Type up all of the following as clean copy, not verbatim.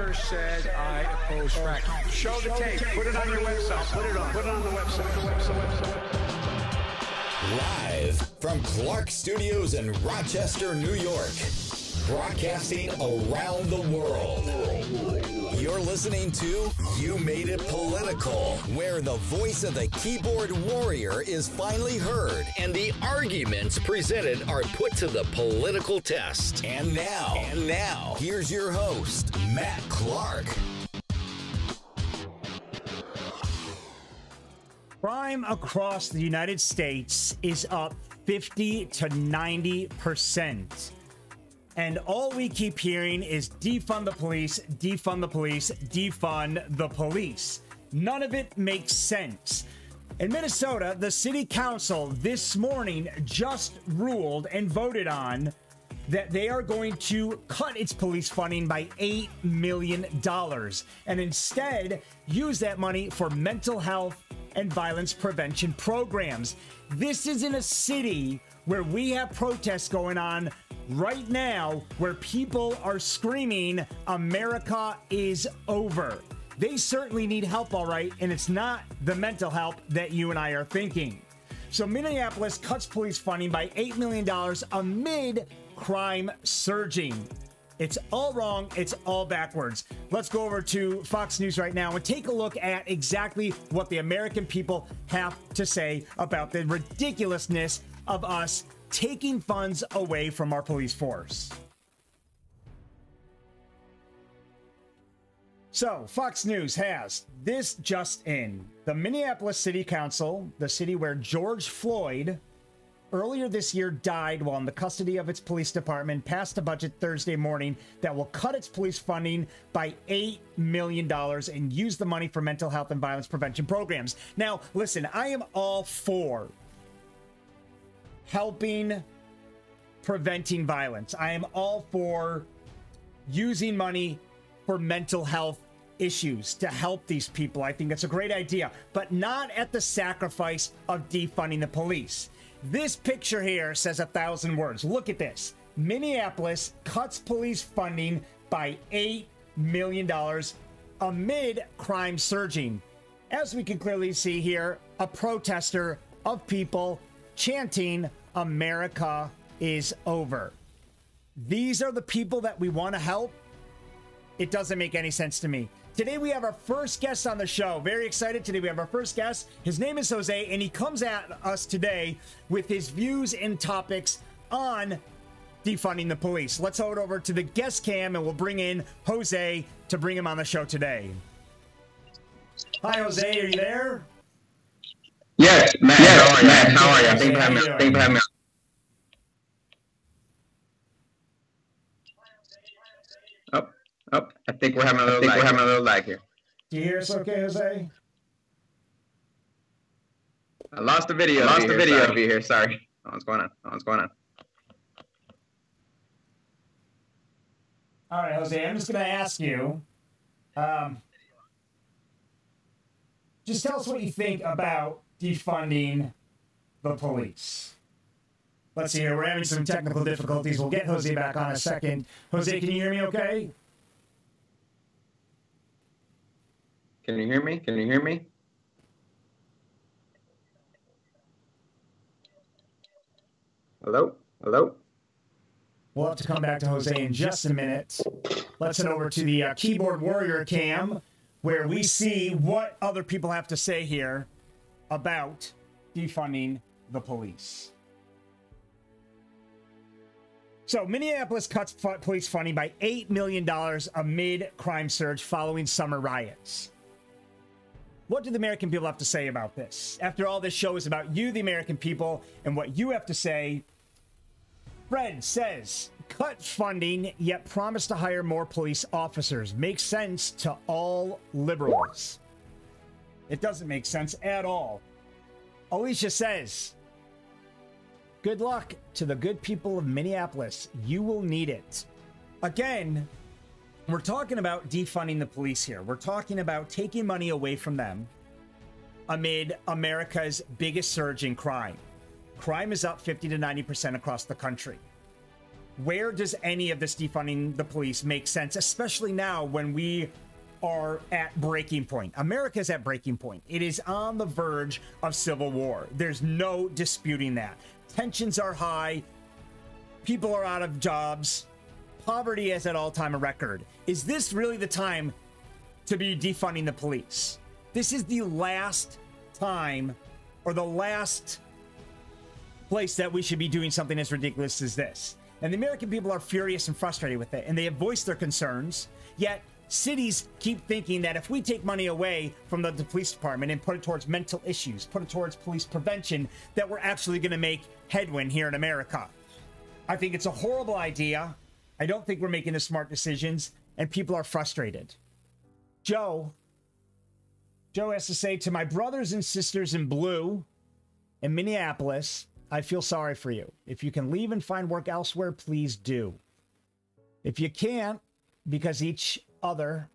never said I oppose fracking. Show the tape. Put it on your website. Put it on the website. Live from Clark Studios in Rochester, New York. Broadcasting around the world. You're listening to You Made It Political, where the voice of the keyboard warrior is finally heard and the arguments presented are put to the political test. And now, here's your host, Matt Clark. Crime across the United States is up 50 to 90%. And all we keep hearing is defund the police, defund the police, defund the police. None of it makes sense. In Minnesota, the city council this morning just ruled and voted on that they are going to cut its police funding by $8 million and instead use that money for mental health and violence prevention programs. This is in a city where we have protests going on right now where people are screaming, America is over. They certainly need help, all right, and it's not the mental help that you and I are thinking. So Minneapolis cuts police funding by $8 million amid crime surging. It's all wrong. It's all backwards. Let's go over to Fox News right now and take a look at exactly what the American people have to say about the ridiculousness of us taking funds away from our police force. So, Fox News has this just in. The Minneapolis City Council, the city where George Floyd earlier this year died while in the custody of its police department, passed a budget Thursday morning that will cut its police funding by $8 million and use the money for mental health and violence prevention programs. Now, listen, I am all for helping preventing violence. I am all for using money for mental health issues to help these people. I think that's a great idea, but not at the sacrifice of defunding the police. This picture here says 1,000 words. Look at this. Minneapolis cuts police funding by $8 million amid crime surging. As we can clearly see here, a protester of people chanting, America is over. These are the people that we want to help. It doesn't make any sense to me. Today we have our first guest on the show. Very excited. Today we have our first guest. His name is Jose, and he comes at us today with his views and topics on defunding the police. Let's hold over to the guest cam, and we'll bring in Jose to bring him on the show today. Hi, Jose. Are you there? Yes, Matt. Yes, how are you? Thanks for having me. Oh, I think we're having a little lag here. Do you hear us okay, Jose? I lost the video. Over here. Sorry. What's going on? All right, Jose, I'm just going to ask you, just tell us what you think about defunding the police. Let's see here. We're having some technical difficulties. We'll get Jose back on in a second. Jose, can you hear me okay? Can you hear me? Hello? We'll have to come back to Jose in just a minute. Let's head over to the keyboard warrior cam, where we see what other people have to say here about defunding the police. So Minneapolis cuts police funding by $8 million amid crime surge following summer riots. What do the American people have to say about this? After all, this show is about you, the American people, and what you have to say. Fred says, cut funding, yet promise to hire more police officers. Makes sense to all liberals. It doesn't make sense at all. Alicia says, good luck to the good people of Minneapolis. You will need it. Again, we're talking about defunding the police here. We're talking about taking money away from them amid America's biggest surge in crime. Crime is up 50 to 90% across the country. Where does any of this defunding the police make sense, especially now when we are at breaking point? America's at breaking point. It is on the verge of civil war. There's no disputing that. Tensions are high. People are out of jobs. Poverty is at all-time record. Is this really the time to be defunding the police? This is the last time, or the last place that we should be doing something as ridiculous as this. And the American people are furious and frustrated with it, and they have voiced their concerns. Yet cities keep thinking that if we take money away from the police department and put it towards mental issues, put it towards police prevention, that we're actually going to make headwind here in America. I think it's a horrible idea. I don't think we're making the smart decisions, and people are frustrated. Joe has to say, to my brothers and sisters in blue in Minneapolis, I feel sorry for you. If you can leave and find work elsewhere, please do. If you can't, because each other,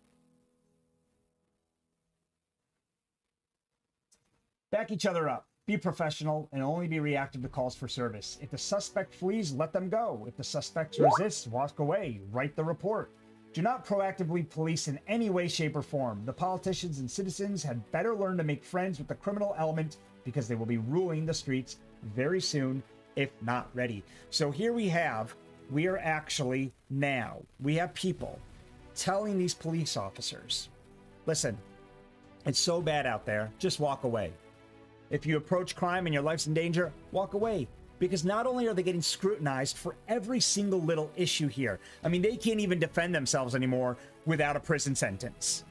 back each other up. Be professional and only be reactive to calls for service. If the suspect flees, let them go. If the suspect resists, walk away. Write the report. Do not proactively police in any way, shape, or form. The politicians and citizens had better learn to make friends with the criminal element, because they will be ruling the streets very soon, if not ready. So here we have people telling these police officers, listen, it's so bad out there, just walk away. If you approach crime and your life's in danger, walk away. Because not only are they getting scrutinized for every single little issue here, I mean, they can't even defend themselves anymore without a prison sentence.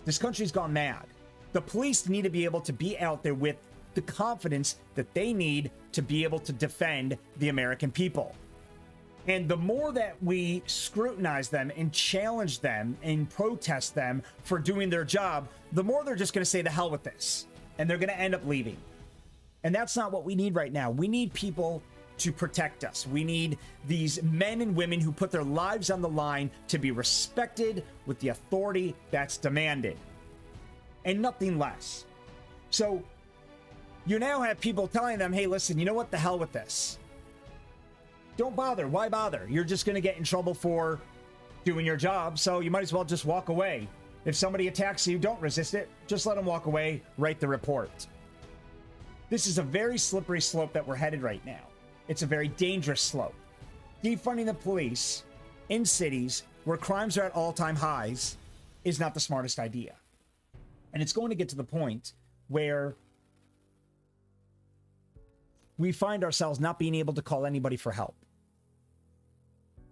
This country's gone mad. The police need to be able to be out there with the confidence that they need to be able to defend the American people. And the more that we scrutinize them and challenge them and protest them for doing their job, the more they're just going to say the hell with this. And they're going to end up leaving. And that's not what we need right now. We need people to protect us. We need these men and women who put their lives on the line to be respected with the authority that's demanded. And nothing less. So you now have people telling them, hey, listen, you know what? The hell with this. Don't bother. Why bother? You're just going to get in trouble for doing your job, so you might as well just walk away. If somebody attacks you, don't resist it. Just let them walk away. Write the report. This is a very slippery slope that we're headed right now. It's a very dangerous slope. Defunding the police in cities where crimes are at all-time highs is not the smartest idea. And it's going to get to the point where we find ourselves not being able to call anybody for help.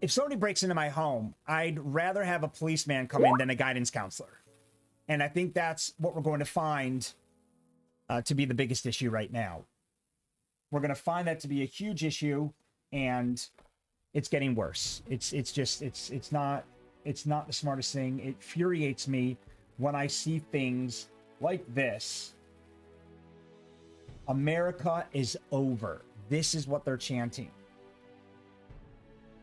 If somebody breaks into my home, I'd rather have a policeman come in than a guidance counselor. And I think that's what we're going to find to be the biggest issue right now. We're going to find that to be a huge issue, and it's getting worse. It's not the smartest thing. It infuriates me when I see things like this. America is over. This is what they're chanting.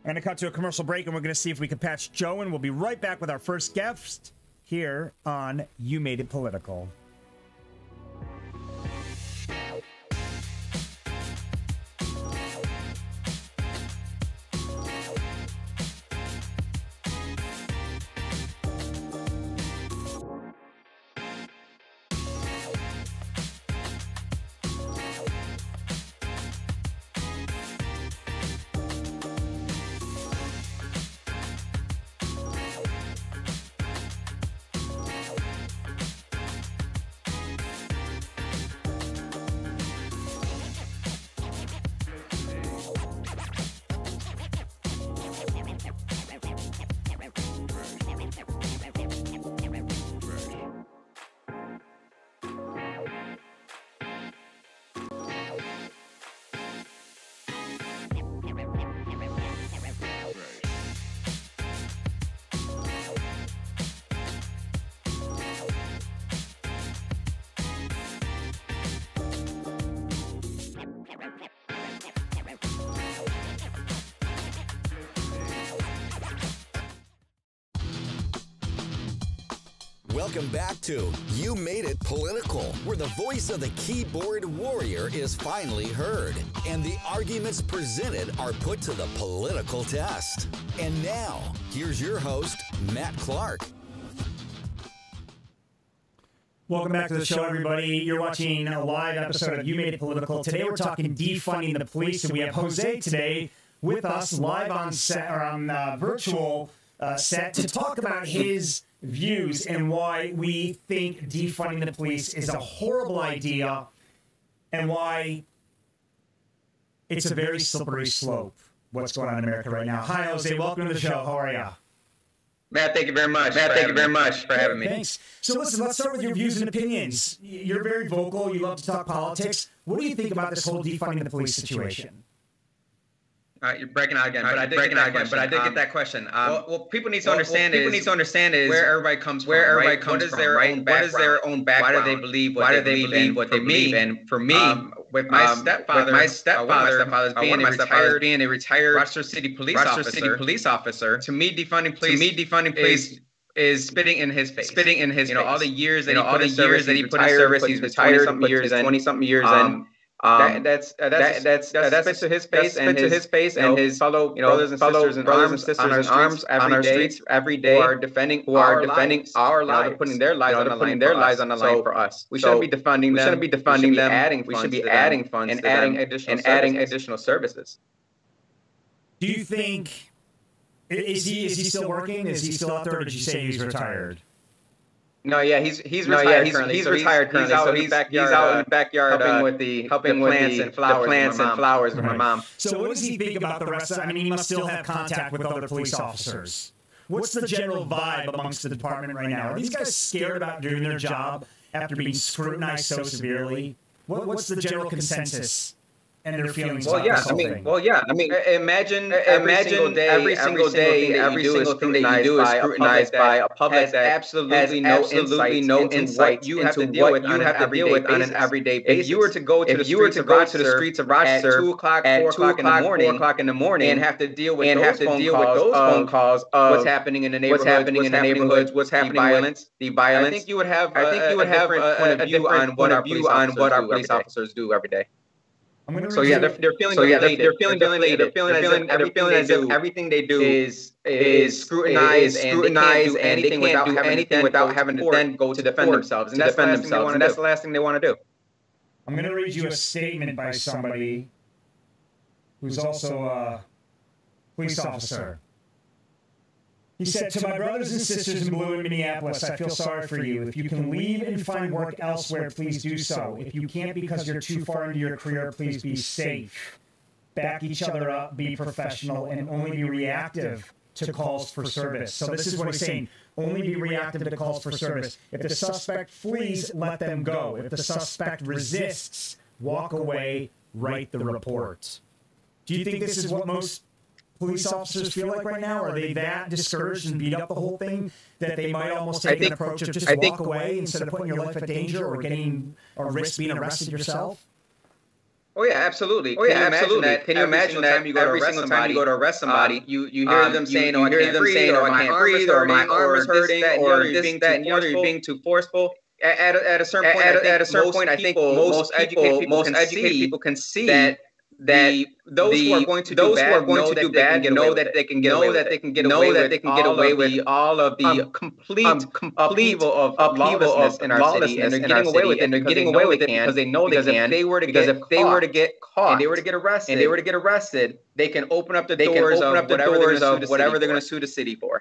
I'm going to cut to a commercial break, and we're going to see if we can patch Joe, and we'll be right back with our first guest here on You Made It Political. Welcome back to You Made It Political, where the voice of the keyboard warrior is finally heard, and the arguments presented are put to the political test. And now, here's your host, Matt Clark. Welcome back to the show, everybody. You're watching a live episode of You Made It Political. Today we're talking defunding the police, and we have Jose today with us live on set or on virtual set to talk about his views and why we think defunding the police is a horrible idea and why it's a very slippery slope. What's going on in America right now? Hi, Jose. Welcome to the show. How are you? Matt, thank you very much. Matt, thank you very much for having me. Thanks. So listen, let's start with your views and opinions. You're very vocal. You love to talk politics. What do you think about this whole defunding the police situation? You're breaking out again, but I did get that question. Well, people need to understand is where everybody comes from. What is their own background? Why do they believe what they believe? What they believe? And for me, with my stepfather, being a retired Rochester City police officer, to me, defunding police is spitting in his face. All the years that he put in service, he's retired 20-something years, and that's spit to his face and his fellow brothers and sisters in arms on our streets every day who are defending our lives, putting their lives on the line for us. We shouldn't be defunding them. We should be adding funds and adding additional services. Do you think is he still working? Is he still out there, or did you say he's retired? No, yeah, he's retired currently. He's out in the backyard helping with the plants and flowers with my mom. So what does he think about the rest of it? I mean, he must still have contact with other police officers. What's the general vibe amongst the department right now? Are these guys scared about doing their job after being scrutinized so severely? What's the general consensus and their feelings about this whole thing? Imagine every single day, every single thing that you do is scrutinized by a public that absolutely no insight what you have to deal with on an everyday basis. If you were to go to the streets of Rochester at 2 o'clock, 4 o'clock in the morning, and have to deal with those phone calls of what's happening in the neighborhoods, what's happening, the violence, I think you would have a different view on what our police officers do every day. So yeah, they're feeling deflated. They're feeling as if everything they do is scrutinized, and they can't do anything without having to then go to defend themselves. And that's the last thing they want to do. I'm going to read you a statement by somebody who's also a police officer. He said, "To my brothers and sisters in blue in Minneapolis, I feel sorry for you. If you can leave and find work elsewhere, please do so. If you can't because you're too far into your career, please be safe. Back each other up, be professional, and only be reactive to calls for service." So this is what he's saying. Only be reactive to calls for service. If the suspect flees, let them go. If the suspect resists, walk away, write the report. Do you think this is what most police officers feel like right now? Are they that discouraged and beat up the whole thing that they might almost take an approach of just walk away instead of putting your life at danger or risk being arrested yourself? Oh yeah, absolutely. Can you imagine that every single time you go to arrest somebody, you hear them saying, "Oh, I can't breathe," or "My arm is hurting," or "This, that, and the other, you're being too forceful." At a certain point, I think most educated people can see that those who are going to do bad know that they can get away with all of the complete upheaval of lawlessness in our city, and they're getting away with it. And they're getting away with it because they know they can. Because if they were to get caught and they were to get arrested, they can open up the doors of whatever they're going to sue the city for.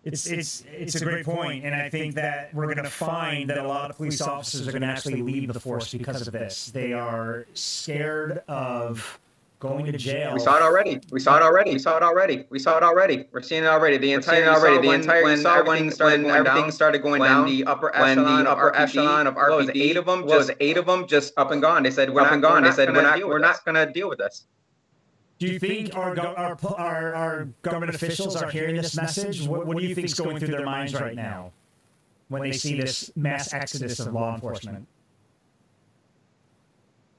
It's a great point, and I think that we're going to find that a lot of police officers are going to actually leave the force because of this. They are scared of going to jail. We saw it already. We're seeing it already. The entire everything started going down. When the upper echelon of RPD was 8 of them just up and gone. They said we're not going to deal with this. Do you think our government officials are hearing this message? What do you think is going through their minds right now when they see this mass exodus of law enforcement?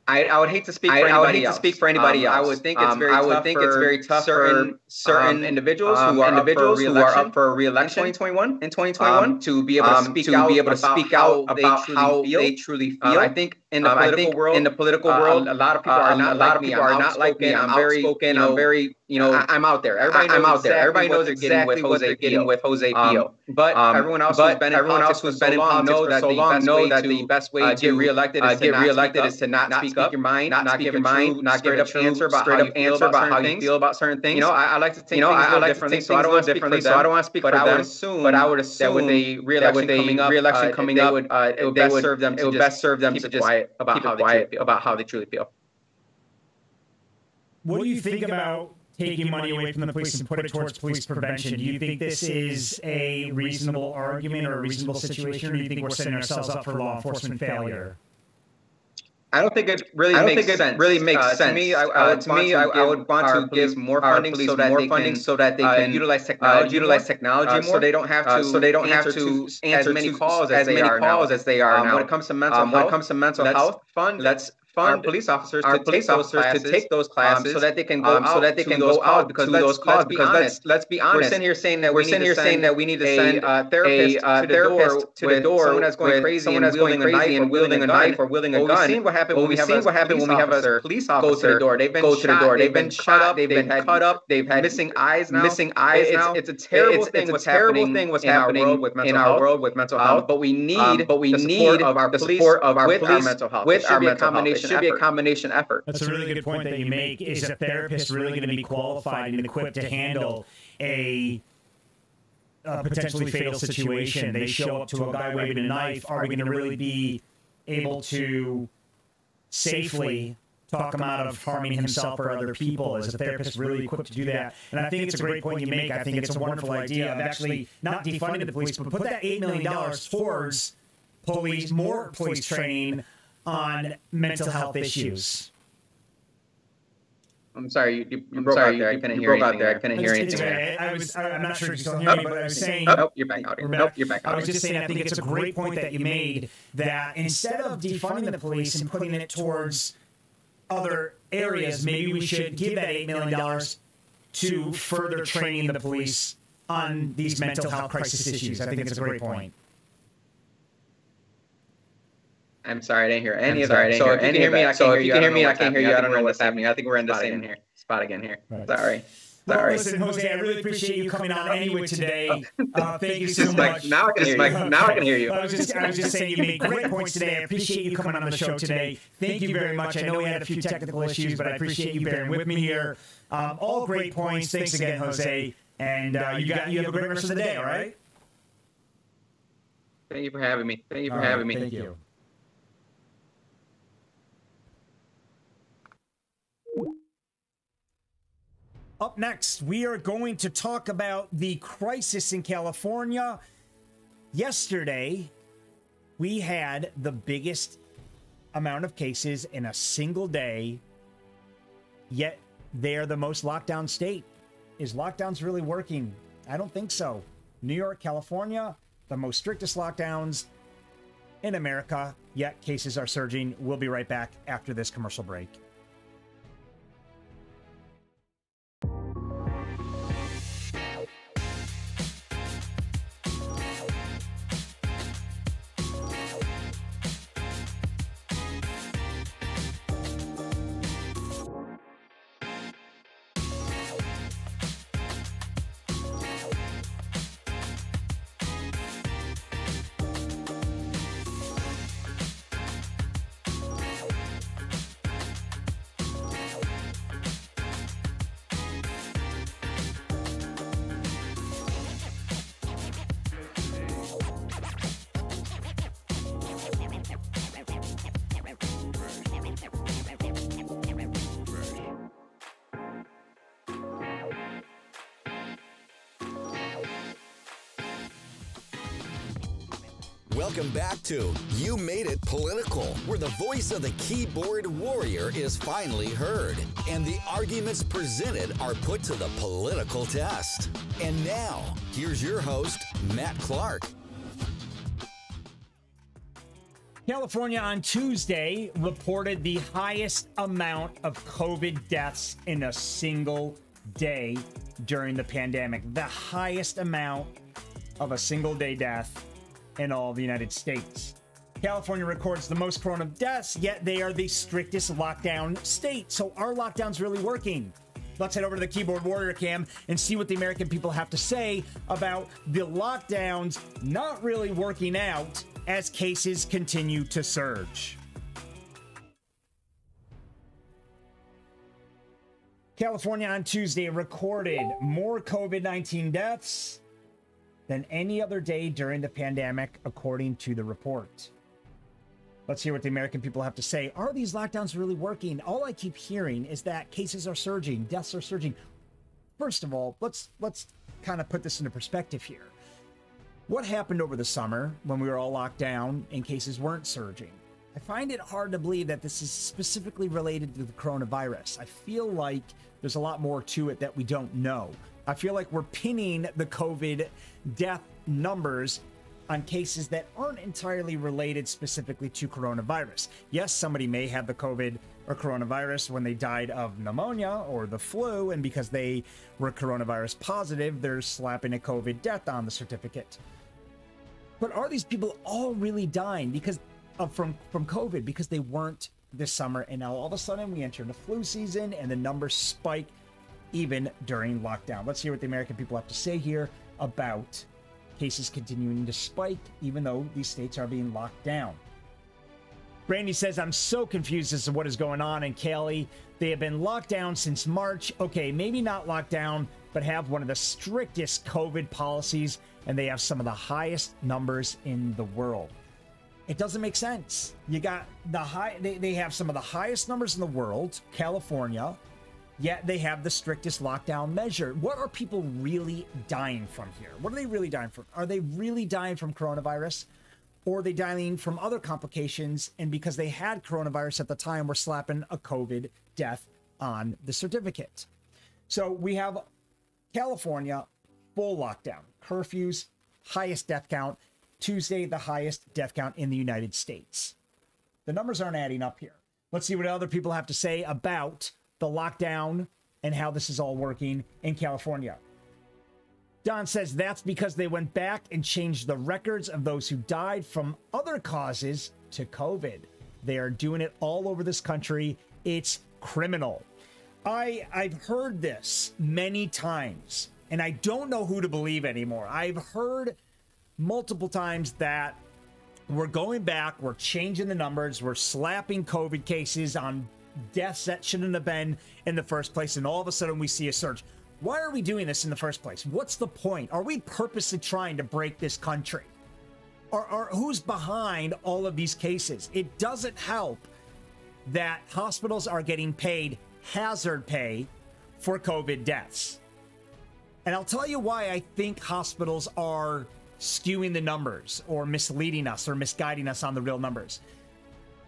I would hate to speak for anybody else. I would think it's very tough for certain individuals who are up for re-election in 2021 to be able to speak out about how they truly feel. I think in the political world, a lot of people are not like me. I'm very outspoken. I'm very, I'm out there. Everybody knows exactly what they're getting with Jose Pio. But everyone else who's been in politics for so long know that the best way to get reelected is to not speak up your mind, not give a true answer about how you feel about certain things. I like to take things so I don't want to speak for them. But I would assume that with a re-election coming up, it would best serve them to just quiet about how they truly feel. What do you think about taking money away from the police and put it towards police prevention? Do you think this is a reasonable argument or a reasonable situation, or do you think we're setting ourselves up for law enforcement failure? I don't think it really makes sense. To me, I would want to give more funding so that they can utilize technology more. So they don't have to answer as many calls as they are now. When it comes to mental health, let's fund our police officers to take those classes so that they can go out because let's be honest. We're sitting here saying that we need to send a therapist to the door. Someone that's going crazy and wielding a knife or wielding a gun. We've seen what happened when we have a police officer go to the door. They've been cut up. They've been cut up. They've had missing eyes now. It's a terrible thing what's happening in our world with mental health. But we need the support of our police with our mental health. It should be a combination effort. That's a really good point that you make. Is a therapist really going to be qualified and equipped to handle a potentially fatal situation? They show up to a guy waving a knife. Are we going to really be able to safely talk him out of harming himself or other people? Is a therapist really equipped to do that? And I think it's a great point you make. I think it's a wonderful idea of actually not defunding the police, but put that $8 million towards more police training on mental health issues. I'm sorry, you broke out there. I couldn't hear anything. I'm not sure if you still hear me, but I was saying. Oh, you're back out here. You're back out. I was just saying, I think it's a great point that you made that instead of defunding the police and putting it towards other areas, maybe we should give that $8 million to further training the police on these mental health crisis issues. I think it's a great point. I'm sorry, I didn't hear any of that. So if you can hear me, I can't hear you. I don't know what's happening. I think we're in the same spot again here. Right. Sorry. Well, listen, Jose, I really appreciate you coming on anyway today. Thank you so much. Now I can hear you. I was just saying you made great points today. I appreciate you coming on the show today. Thank you very much. I know we had a few technical issues, but I appreciate you bearing with me here. All great points. Thanks again, Jose. And you have a great rest of the day, all right? Thank you for having me. Thank you. Up next, we are going to talk about the crisis in California. Yesterday, we had the biggest amount of cases in a single day, yet they are the most locked down state. Is lockdowns really working? I don't think so. New York, California, the most strictest lockdowns in America, yet cases are surging. We'll be right back after this commercial break. Welcome back to You Made It Political, where the voice of the keyboard warrior is finally heard, and the arguments presented are put to the political test. And now, here's your host, Matt Clark. California on Tuesday reported the highest amount of COVID deaths in a single day during the pandemic. The highest amount of a single day death in all of the United States. California records the most corona deaths, yet they are the strictest lockdown state. So are lockdowns really working? Let's head over to the Keyboard Warrior Cam and see what the American people have to say about the lockdowns not really working out as cases continue to surge. California on Tuesday recorded more COVID-19 deaths than any other day during the pandemic, according to the report. Let's hear what the American people have to say. Are these lockdowns really working? All I keep hearing is that cases are surging, deaths are surging. First of all, let's kind of put this into perspective here. What happened over the summer when we were all locked down and cases weren't surging? I find it hard to believe that this is specifically related to the coronavirus. I feel like there's a lot more to it that we don't know. I feel like we're pinning the COVID death numbers on cases that aren't entirely related specifically to coronavirus. Yes, somebody may have the COVID or coronavirus when they died of pneumonia or the flu, and because they were coronavirus positive, they're slapping a COVID death on the certificate. But are these people all really dying because from COVID because they weren't this summer, and now all of a sudden we enter the flu season and the numbers spike even during lockdown? Let's hear what the American people have to say here about cases continuing to spike even though these states are being locked down. Brandy says, I'm so confused as to what is going on in Cali. They have been locked down since March. Okay, maybe not locked down, but have one of the strictest COVID policies, and they have some of the highest numbers in the world. It doesn't make sense. You got they have some of the highest numbers in the world, California, yet they have the strictest lockdown measure. What are people really dying from here? What are they really dying from? Are they really dying from coronavirus? Or are they dying from other complications, and because they had coronavirus at the time, we're slapping a COVID death on the certificate? So we have California, full lockdown, curfews, highest death count. Tuesday, the highest death count in the United States. The numbers aren't adding up here. Let's see what other people have to say about the lockdown and how this is all working in California. Don says that's because they went back and changed the records of those who died from other causes to COVID. They are doing it all over this country. It's criminal. I've heard this many times, and I don't know who to believe anymore. I've heard multiple times that we're going back, we're changing the numbers, we're slapping COVID cases on deaths that shouldn't have been in the first place, and all of a sudden we see a surge. Why are we doing this in the first place? What's the point? Are we purposely trying to break this country? Or who's behind all of these cases? It doesn't help that hospitals are getting paid hazard pay for COVID deaths. And I'll tell you why I think hospitals are skewing the numbers or misleading us or misguiding us on the real numbers.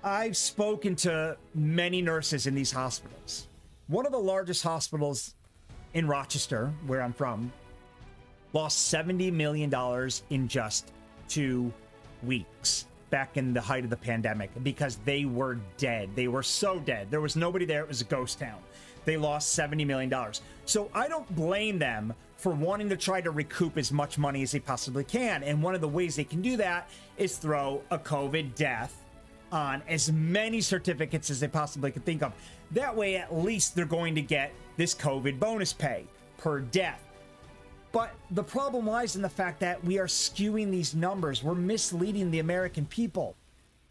I've spoken to many nurses in these hospitals. One of the largest hospitals in Rochester, where I'm from, lost $70 million in just 2 weeks back in the height of the pandemic because they were dead. They were so dead. There was nobody there. It was a ghost town. They lost $70 million. So I don't blame them for wanting to try to recoup as much money as they possibly can. And one of the ways they can do that is throw a COVID death on as many certificates as they possibly could think of. That way, at least they're going to get this COVID bonus pay per death. But the problem lies in the fact that we are skewing these numbers. We're misleading the American people.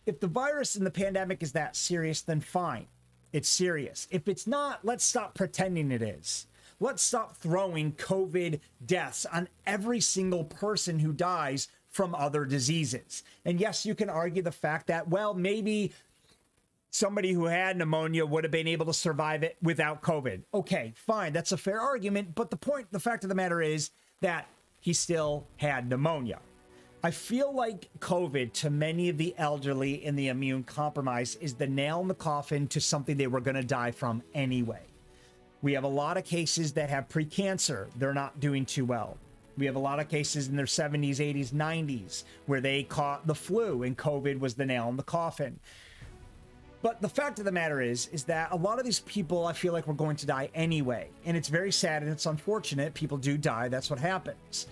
If the virus and the pandemic is that serious, then fine. It's serious. If it's not, let's stop pretending it is. Let's stop throwing COVID deaths on every single person who dies from other diseases. And yes, you can argue the fact that, well, maybe somebody who had pneumonia would have been able to survive it without COVID. Okay, fine. That's a fair argument. But the fact of the matter is that he still had pneumonia. I feel like COVID, to many of the elderly and the immune compromised, is the nail in the coffin to something they were going to die from anyway. We have a lot of cases that have pre-cancer. They're not doing too well. We have a lot of cases in their 70s, 80s, 90s where they caught the flu and COVID was the nail in the coffin. But the fact of the matter is that a lot of these people, I feel like, we're going to die anyway. And it's very sad and it's unfortunate. People do die. That's what happens.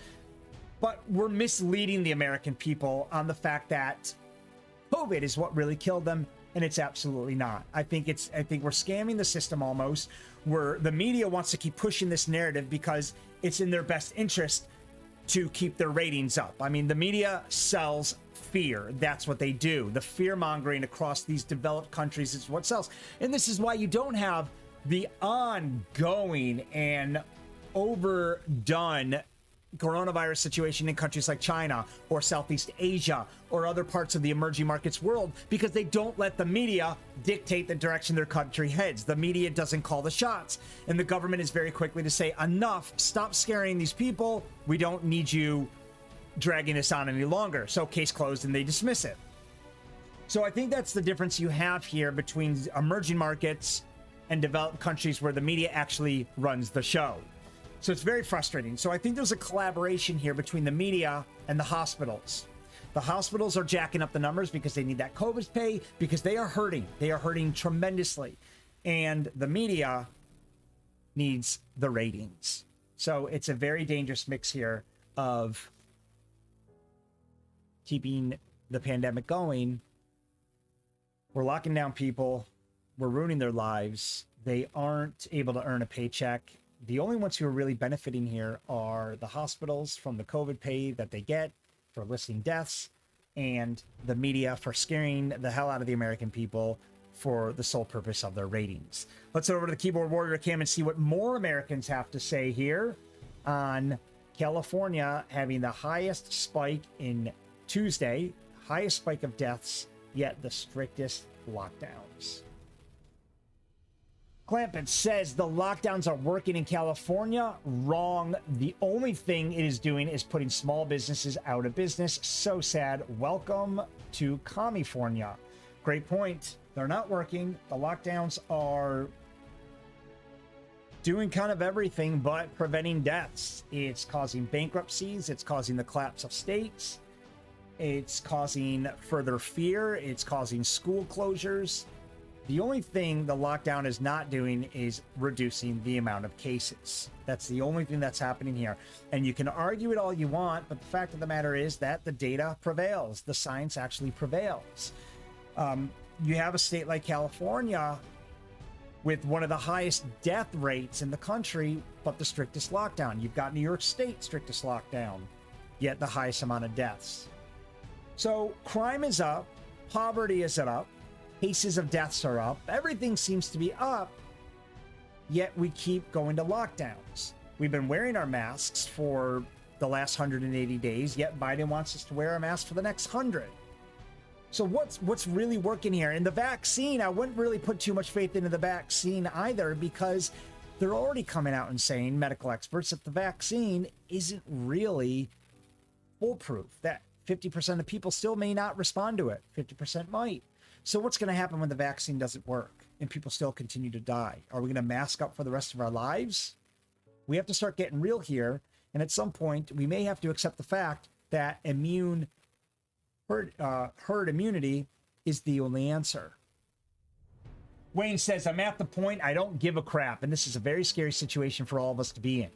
But we're misleading the American people on the fact that COVID is what really killed them, and it's absolutely not. I think we're scamming the system almost, where the media wants to keep pushing this narrative because it's in their best interest to keep their ratings up. I mean, the media sells fear. That's what they do. The fear mongering across these developed countries is what sells. And this is why you don't have the ongoing and overdone coronavirus situation in countries like China or Southeast Asia or other parts of the emerging markets world, because they don't let the media dictate the direction their country heads. The media doesn't call the shots, and the government is very quickly to say, enough, stop scaring these people. We don't need you dragging this on any longer. So case closed, and they dismiss it. So I think that's the difference you have here between emerging markets and developed countries where the media actually runs the show. So it's very frustrating. So I think there's a collaboration here between the media and the hospitals. The hospitals are jacking up the numbers because they need that COVID pay, because they are hurting. They are hurting tremendously. And the media needs the ratings. So it's a very dangerous mix here of keeping the pandemic going. We're locking down people. We're ruining their lives. They aren't able to earn a paycheck. The only ones who are really benefiting here are the hospitals from the COVID pay that they get for listing deaths, and the media for scaring the hell out of the American people for the sole purpose of their ratings. Let's head over to the keyboard warrior cam and see what more Americans have to say here on California having the highest spike in Tuesday, highest spike of deaths, yet the strictest lockdowns. Clampett says the lockdowns are working in California. Wrong. The only thing it is doing is putting small businesses out of business. So sad. Welcome to California. Great point. They're not working. The lockdowns are doing kind of everything but preventing deaths. It's causing bankruptcies. It's causing the collapse of states. It's causing further fear. It's causing school closures. The only thing the lockdown is not doing is reducing the amount of cases. That's the only thing that's happening here. And you can argue it all you want, but the fact of the matter is that the data prevails. The science actually prevails. You have a state like California with one of the highest death rates in the country, but the strictest lockdown. You've got New York State, strictest lockdown, yet the highest amount of deaths. So crime is up, poverty is up, cases of deaths are up, everything seems to be up, yet we keep going to lockdowns. We've been wearing our masks for the last 180 days, yet Biden wants us to wear a mask for the next 100. So what's really working here? And the vaccine, I wouldn't really put too much faith into the vaccine either, because they're already coming out and saying, medical experts, that the vaccine isn't really foolproof, that 50% of people still may not respond to it, 50% might. So what's going to happen when the vaccine doesn't work and people still continue to die? Are we going to mask up for the rest of our lives? We have to start getting real here. And at some point, we may have to accept the fact that herd immunity is the only answer. Wayne says, I'm at the point I don't give a crap. And this is a very scary situation for all of us to be in.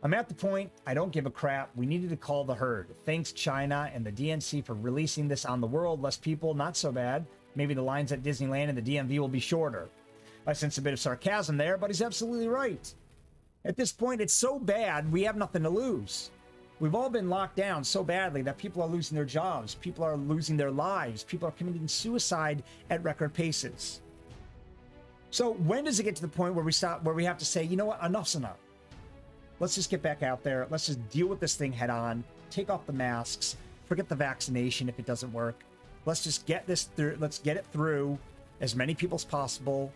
I'm at the point I don't give a crap. We needed to call the herd. Thanks, China and the DNC, for releasing this on the world. Less people, not so bad. Maybe the lines at Disneyland and the DMV will be shorter. I sense a bit of sarcasm there, but he's absolutely right. At this point, it's so bad, we have nothing to lose. We've all been locked down so badly that people are losing their jobs. People are losing their lives. People are committing suicide at record paces. So when does it get to the point where we have to say, you know what, enough's enough. Let's just get back out there. Let's just deal with this thing head on. Take off the masks. Forget the vaccination if it doesn't work. Let's just get this through. Let's get it through as many people as possible.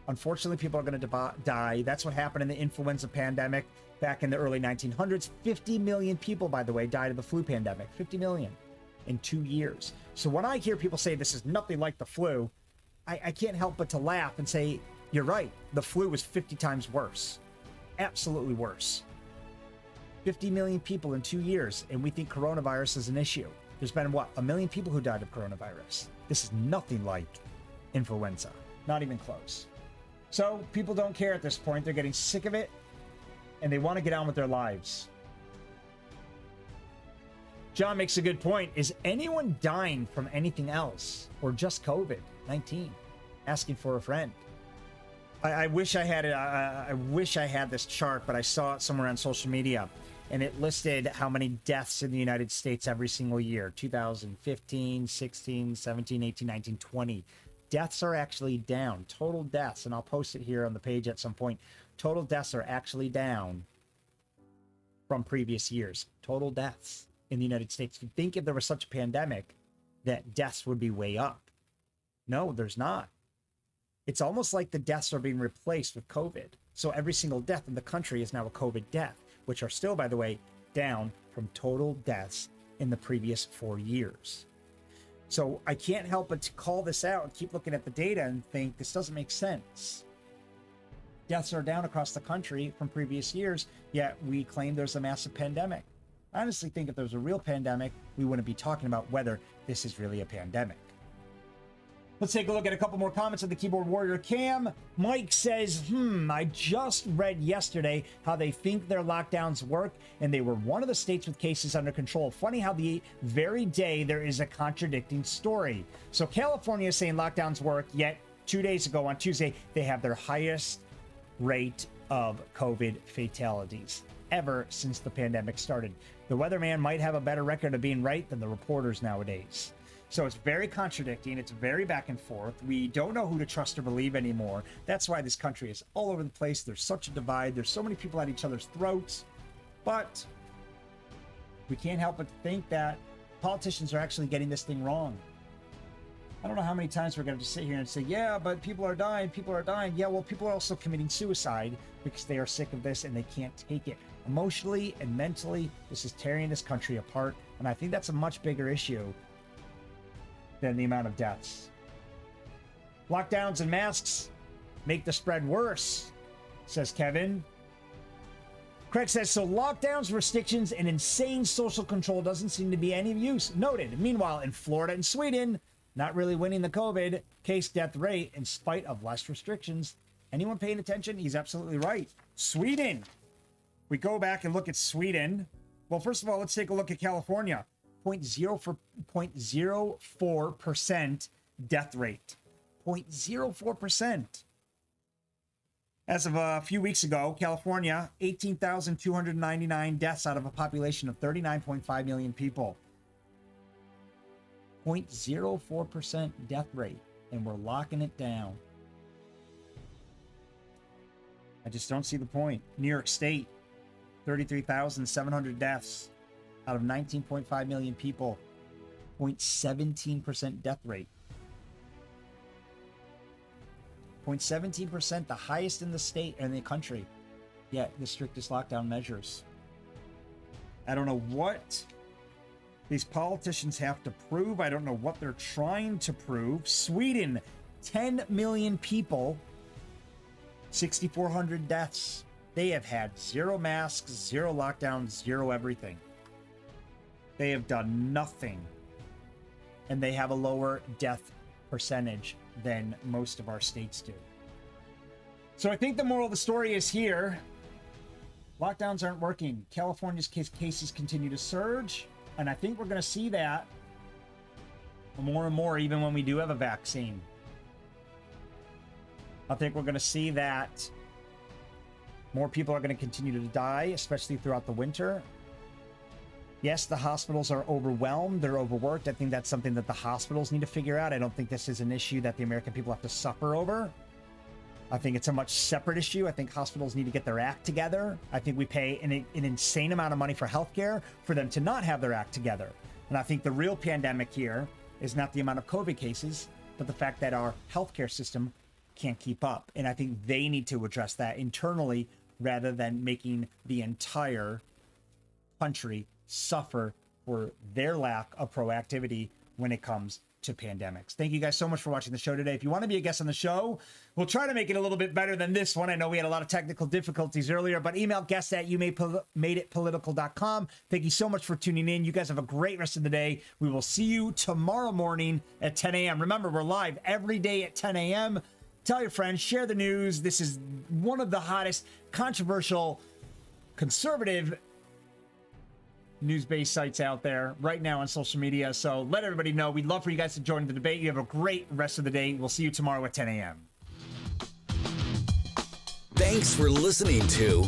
Unfortunately, people are going to die. That's what happened in the influenza pandemic back in the early 1900s. 50 million people, by the way, died of the flu pandemic. 50 million in 2 years. So when I hear people say this is nothing like the flu, I can't help but to laugh and say, you're right. The flu was 50 times worse. Absolutely worse. 50 million people in 2 years, and we think coronavirus is an issue. There's been, what, 1 million people who died of coronavirus. This is nothing like influenza. Not even close. So people don't care at this point. They're getting sick of it, and they want to get on with their lives. John makes a good point. Is anyone dying from anything else or just COVID-19? Asking for a friend. I wish I had it. I wish I had this chart, but I saw it somewhere on social media, and it listed how many deaths in the United States every single year. 2015, 16, 17, 18, 19, 20. Deaths are actually down. Total deaths, and I'll post it here on the page at some point. Total deaths are actually down from previous years. Total deaths in the United States. You'd think if there was such a pandemic that deaths would be way up. No, there's not. It's almost like the deaths are being replaced with COVID. So every single death in the country is now a COVID death, which are still, by the way, down from total deaths in the previous 4 years. So I can't help but to call this out and keep looking at the data and think this doesn't make sense. Deaths are down across the country from previous years, yet we claim there's a massive pandemic. I honestly think if there's a real pandemic, we wouldn't be talking about whether this is really a pandemic. Let's take a look at a couple more comments on the Keyboard Warrior Cam. Mike says, I just read yesterday how they think their lockdowns work, and they were one of the states with cases under control. Funny how the very day there is a contradicting story. So California is saying lockdowns work, yet 2 days ago on Tuesday, they have their highest rate of COVID fatalities ever since the pandemic started. The weatherman might have a better record of being right than the reporters nowadays. So it's very contradicting. It's very back and forth. We don't know who to trust or believe anymore. That's why this country is all over the place. There's such a divide. There's so many people at each other's throats. But we can't help but think that politicians are actually getting this thing wrong. I don't know how many times we're going to sit here and say, yeah, but people are dying. People are dying. Yeah, well, people are also committing suicide because they are sick of this and they can't take it. Emotionally and mentally, this is tearing this country apart. And I think that's a much bigger issue than the amount of deaths. Lockdowns and masks make the spread worse, says Kevin. Craig says, so lockdowns, restrictions, and insane social control doesn't seem to be any use. Noted. Meanwhile, in Florida and Sweden, not really winning the COVID case death rate in spite of less restrictions. Anyone paying attention? He's absolutely right. Sweden. We go back and look at Sweden. Well, first of all, let's take a look at California. 0.04% death rate. 0.04%. As of a few weeks ago, California, 18,299 deaths out of a population of 39.5 million people. 0.04% death rate, and we're locking it down. I just don't see the point. New York State, 33,700 deaths out of 19.5 million people. 0.17% death rate. 0.17%, the highest in the state and the country, yet the strictest lockdown measures. I don't know what these politicians have to prove. I don't know what they're trying to prove. Sweden, 10 million people, 6,400 deaths. They have had zero masks, zero lockdowns, zero everything. They have done nothing. And they have a lower death percentage than most of our states do. So I think the moral of the story is here. Lockdowns aren't working. California's cases continue to surge. And I think we're going to see that more and more even when we do have a vaccine. I think we're going to see that more people are going to continue to die, especially throughout the winter. Yes, the hospitals are overwhelmed. They're overworked. I think that's something that the hospitals need to figure out. I don't think this is an issue that the American people have to suffer over. I think it's a much separate issue. I think hospitals need to get their act together. I think we pay an insane amount of money for healthcare for them to not have their act together. And I think the real pandemic here is not the amount of COVID cases, but the fact that our healthcare system can't keep up. And I think they need to address that internally rather than making the entire country suffer for their lack of proactivity when it comes to pandemics. Thank you guys so much for watching the show today. If you want to be a guest on the show, we'll try to make it a little bit better than this one. I know we had a lot of technical difficulties earlier, but email guests@youmadeitpolitical.com. Thank you so much for tuning in. You guys have a great rest of the day. We will see you tomorrow morning at 10 a.m. Remember, we're live every day at 10 a.m. Tell your friends, share the news. This is one of the hottest, controversial, conservative news-based sites out there right now on social media. So let everybody know. We'd love for you guys to join the debate. You have a great rest of the day. We'll see you tomorrow at 10 a.m. Thanks for listening to